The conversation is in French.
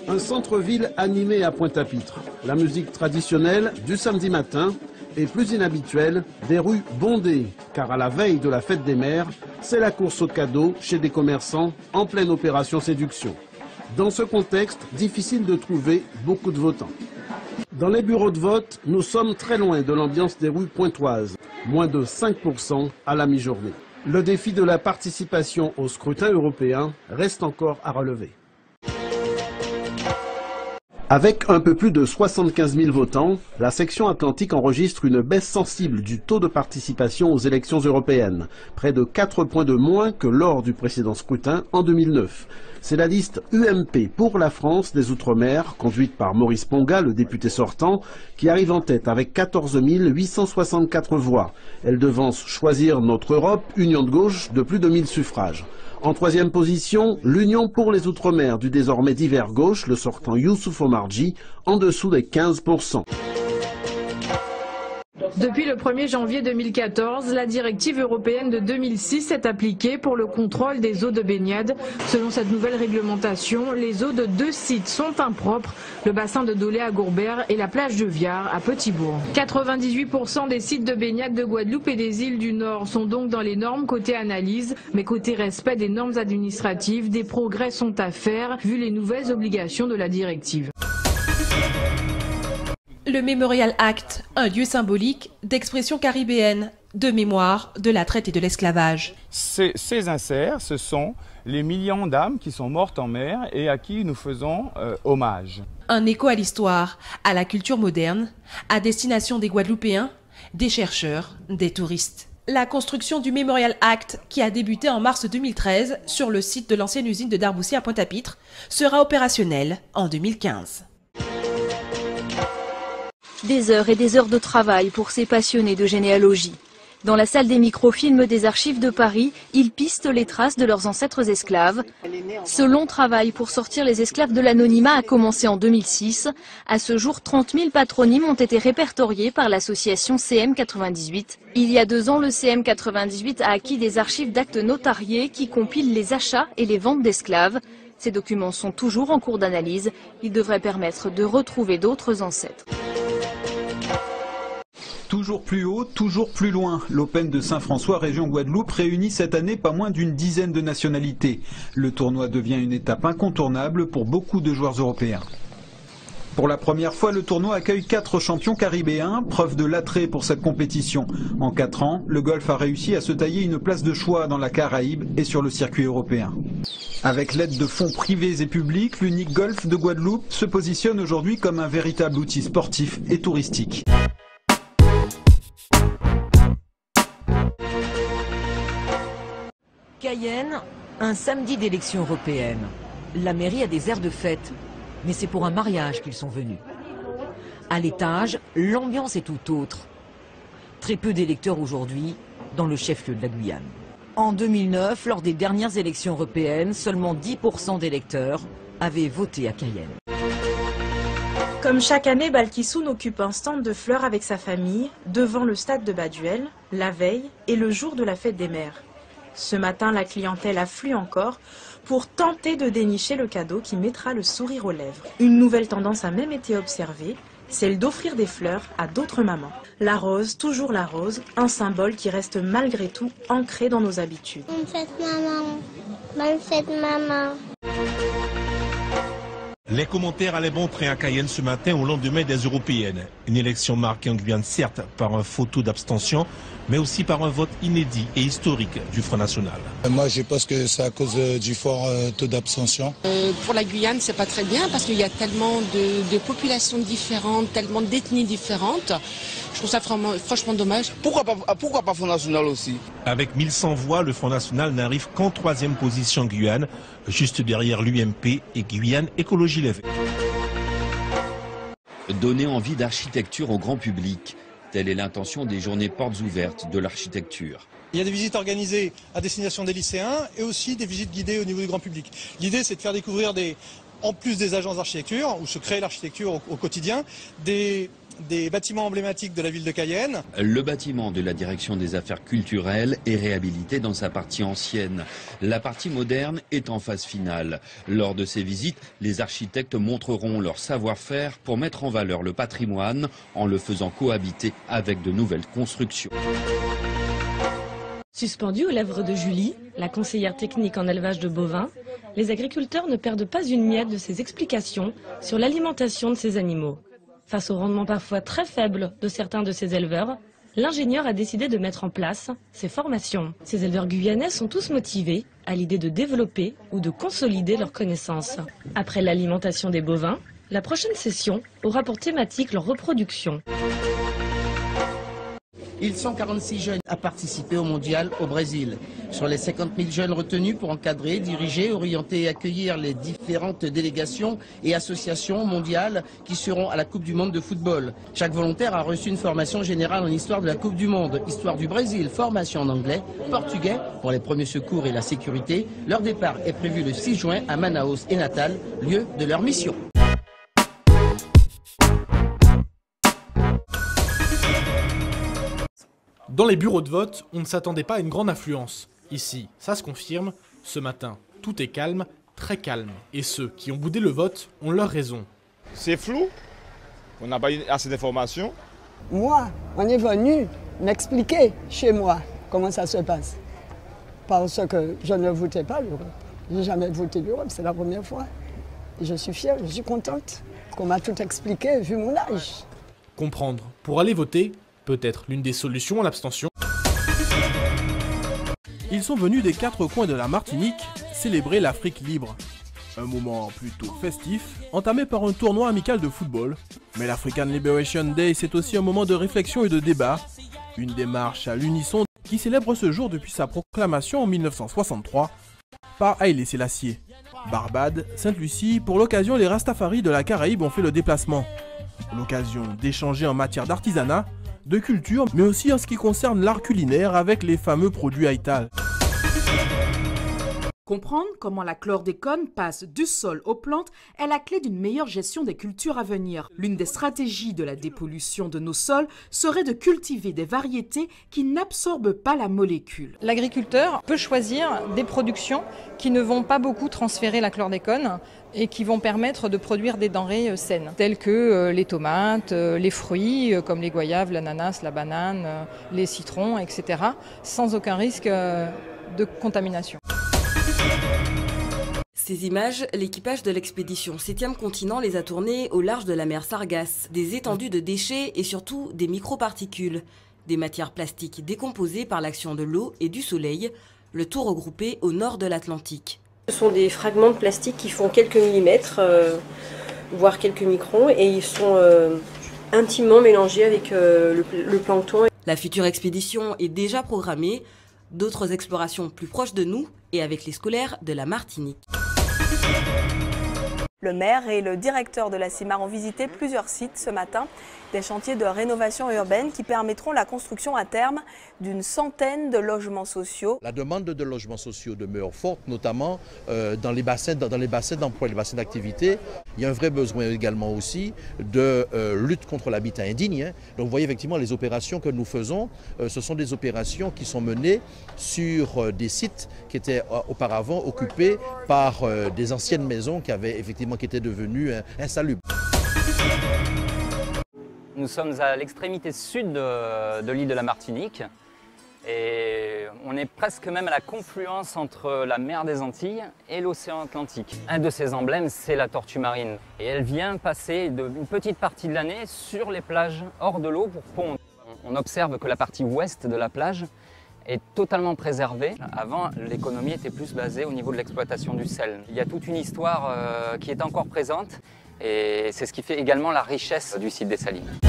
Un centre-ville animé à Pointe-à-Pitre. La musique traditionnelle du samedi matin et plus inhabituelle, des rues bondées, car à la veille de la fête des mères, c'est la course aux cadeaux chez des commerçants en pleine opération séduction. Dans ce contexte, difficile de trouver beaucoup de votants. Dans les bureaux de vote, nous sommes très loin de l'ambiance des rues pointoises, moins de 5% à la mi-journée. Le défi de la participation au scrutin européen reste encore à relever. Avec un peu plus de 75 000 votants, la section Atlantique enregistre une baisse sensible du taux de participation aux élections européennes, près de 4 points de moins que lors du précédent scrutin en 2009. C'est la liste UMP pour la France des Outre-mer, conduite par Maurice Ponga, le député sortant, qui arrive en tête avec 14 864 voix. Elle devance Choisir notre Europe, Union de gauche, de plus de 1000 suffrages. En troisième position, l'Union pour les Outre-mer du désormais divers gauche, le sortant Youssouf Omarji, en dessous des 15%. Depuis le 1er janvier 2014, la directive européenne de 2006 est appliquée pour le contrôle des eaux de baignade. Selon cette nouvelle réglementation, les eaux de 2 sites sont impropres, le bassin de Dolé à Gourbert et la plage de Viard à Petitbourg. 98% des sites de baignade de Guadeloupe et des îles du Nord sont donc dans les normes côté analyse, mais côté respect des normes administratives, des progrès sont à faire vu les nouvelles obligations de la directive. Le Memorial Act, un lieu symbolique d'expression caribéenne, de mémoire de la traite et de l'esclavage. Ces inserts, ce sont les millions d'âmes qui sont mortes en mer et à qui nous faisons hommage. Un écho à l'histoire, à la culture moderne, à destination des Guadeloupéens, des chercheurs, des touristes. La construction du Memorial Act, qui a débuté en mars 2013 sur le site de l'ancienne usine de Darboussier à Pointe-à-Pitre, sera opérationnelle en 2015. Des heures et des heures de travail pour ces passionnés de généalogie. Dans la salle des microfilms des archives de Paris, ils pistent les traces de leurs ancêtres esclaves. Ce long travail pour sortir les esclaves de l'anonymat a commencé en 2006. À ce jour, 30 000 patronymes ont été répertoriés par l'association CM98. Il y a 2 ans, le CM98 a acquis des archives d'actes notariés qui compilent les achats et les ventes d'esclaves. Ces documents sont toujours en cours d'analyse. Ils devraient permettre de retrouver d'autres ancêtres. Toujours plus haut, toujours plus loin. L'Open de Saint-François, région Guadeloupe, réunit cette année pas moins d'une dizaine de nationalités. Le tournoi devient une étape incontournable pour beaucoup de joueurs européens. Pour la première fois, le tournoi accueille 4 champions caribéens, preuve de l'attrait pour cette compétition. En 4 ans, le golf a réussi à se tailler une place de choix dans la Caraïbe et sur le circuit européen. Avec l'aide de fonds privés et publics, l'Unique Golf de Guadeloupe se positionne aujourd'hui comme un véritable outil sportif et touristique. Cayenne, un samedi d'élection européenne. La mairie a des airs de fête, mais c'est pour un mariage qu'ils sont venus. À l'étage, l'ambiance est tout autre. Très peu d'électeurs aujourd'hui dans le chef-lieu de la Guyane. En 2009, lors des dernières élections européennes, seulement 10% d'électeurs avaient voté à Cayenne. Comme chaque année, Balkissoun occupe un stand de fleurs avec sa famille devant le stade de Baduel, la veille et le jour de la fête des mères. Ce matin, la clientèle afflue encore pour tenter de dénicher le cadeau qui mettra le sourire aux lèvres. Une nouvelle tendance a même été observée, celle d'offrir des fleurs à d'autres mamans. La rose, toujours la rose, un symbole qui reste malgré tout ancré dans nos habitudes. Bonne fête maman, bonne fête maman. Les commentaires allaient bon train à Cayenne ce matin au lendemain des européennes. Une élection marquée en Guyane certes par un faux taux d'abstention, mais aussi par un vote inédit et historique du Front National. Moi je pense que c'est à cause du fort taux d'abstention. Pour la Guyane c'est pas très bien parce qu'il y a tellement de populations différentes, tellement d'ethnies différentes. Je trouve ça franchement dommage. Pourquoi pas Front National aussi? Avec 1100 voix, le Front National n'arrive qu'en 3e position en Guyane, juste derrière l'UMP et Guyane Écologie Les Verts. Donner envie d'architecture au grand public, telle est l'intention des journées portes ouvertes de l'architecture. Il y a des visites organisées à destination des lycéens et aussi des visites guidées au niveau du grand public. L'idée c'est de faire découvrir des en plus des agences d'architecture, où se crée l'architecture au quotidien, des bâtiments emblématiques de la ville de Cayenne. Le bâtiment de la direction des affaires culturelles est réhabilité dans sa partie ancienne. La partie moderne est en phase finale. Lors de ces visites, les architectes montreront leur savoir-faire pour mettre en valeur le patrimoine en le faisant cohabiter avec de nouvelles constructions. Suspendus aux lèvres de Julie, la conseillère technique en élevage de bovins, les agriculteurs ne perdent pas une miette de ses explications sur l'alimentation de ces animaux. Face au rendement parfois très faible de certains de ces éleveurs, l'ingénieur a décidé de mettre en place ces formations. Ces éleveurs guyanais sont tous motivés à l'idée de développer ou de consolider leurs connaissances. Après l'alimentation des bovins, la prochaine session aura pour thématique leur reproduction. Ils sont 46 jeunes à participer au mondial au Brésil. Sur les 50 000 jeunes retenus pour encadrer, diriger, orienter et accueillir les différentes délégations et associations mondiales qui seront à la Coupe du Monde de football. Chaque volontaire a reçu une formation générale en histoire de la Coupe du Monde, histoire du Brésil, formation en anglais, portugais pour les premiers secours et la sécurité. Leur départ est prévu le 6 juin à Manaus et Natal, lieu de leur mission. Dans les bureaux de vote, on ne s'attendait pas à une grande affluence. Ici, ça se confirme, ce matin, tout est calme, très calme. Et ceux qui ont boudé le vote ont leur raison. C'est flou, on n'a pas eu assez d'informations. Moi, on est venu m'expliquer chez moi comment ça se passe. Parce que je ne votais pas l'Europe. Je n'ai jamais voté l'Europe, c'est la première fois. Et je suis fière, je suis contente qu'on m'a tout expliqué vu mon âge. Comprendre pour aller voter, peut-être l'une des solutions à l'abstention. Ils sont venus des 4 coins de la Martinique célébrer l'Afrique libre. Un moment plutôt festif, entamé par un tournoi amical de football. Mais l'African Liberation Day, c'est aussi un moment de réflexion et de débat. Une démarche à l'unisson qui célèbre ce jour depuis sa proclamation en 1963 par Haïlé Sélassié. Barbade, Sainte-Lucie, pour l'occasion, les Rastafaris de la Caraïbe ont fait le déplacement. L'occasion d'échanger en matière d'artisanat, de culture, mais aussi en ce qui concerne l'art culinaire avec les fameux produits Haïtal. Comprendre comment la chlordécone passe du sol aux plantes est la clé d'une meilleure gestion des cultures à venir. L'une des stratégies de la dépollution de nos sols serait de cultiver des variétés qui n'absorbent pas la molécule. L'agriculteur peut choisir des productions qui ne vont pas beaucoup transférer la chlordécone et qui vont permettre de produire des denrées saines, telles que les tomates, les fruits, comme les goyaves, l'ananas, la banane, les citrons, etc., sans aucun risque de contamination. Ces images, l'équipage de l'expédition 7e continent les a tournées au large de la mer Sargasse. Des étendues de déchets et surtout des microparticules. Des matières plastiques décomposées par l'action de l'eau et du soleil, le tout regroupé au nord de l'Atlantique. Ce sont des fragments de plastique qui font quelques millimètres, voire quelques microns, et ils sont intimement mélangés avec le plancton. La future expédition est déjà programmée. D'autres explorations plus proches de nous et avec les scolaires de la Martinique. Le maire et le directeur de la CIMAR ont visité plusieurs sites ce matin, des chantiers de rénovation urbaine qui permettront la construction à terme d'une centaine de logements sociaux. La demande de logements sociaux demeure forte, notamment dans les bassins d'emploi, les bassins d'activité. Il y a un vrai besoin également aussi de lutte contre l'habitat indigne. Donc vous voyez effectivement les opérations que nous faisons, ce sont des opérations qui sont menées sur des sites qui étaient auparavant occupés par des anciennes maisons qui étaient devenues insalubres. Nous sommes à l'extrémité sud de l'île de la Martinique et on est presque même à la confluence entre la mer des Antilles et l'océan Atlantique. Un de ses emblèmes, c'est la tortue marine et elle vient passer une petite partie de l'année sur les plages hors de l'eau pour pondre. On observe que la partie ouest de la plage est totalement préservée. Avant, l'économie était plus basée au niveau de l'exploitation du sel. Il y a toute une histoire qui est encore présente et c'est ce qui fait également la richesse du site des Salines.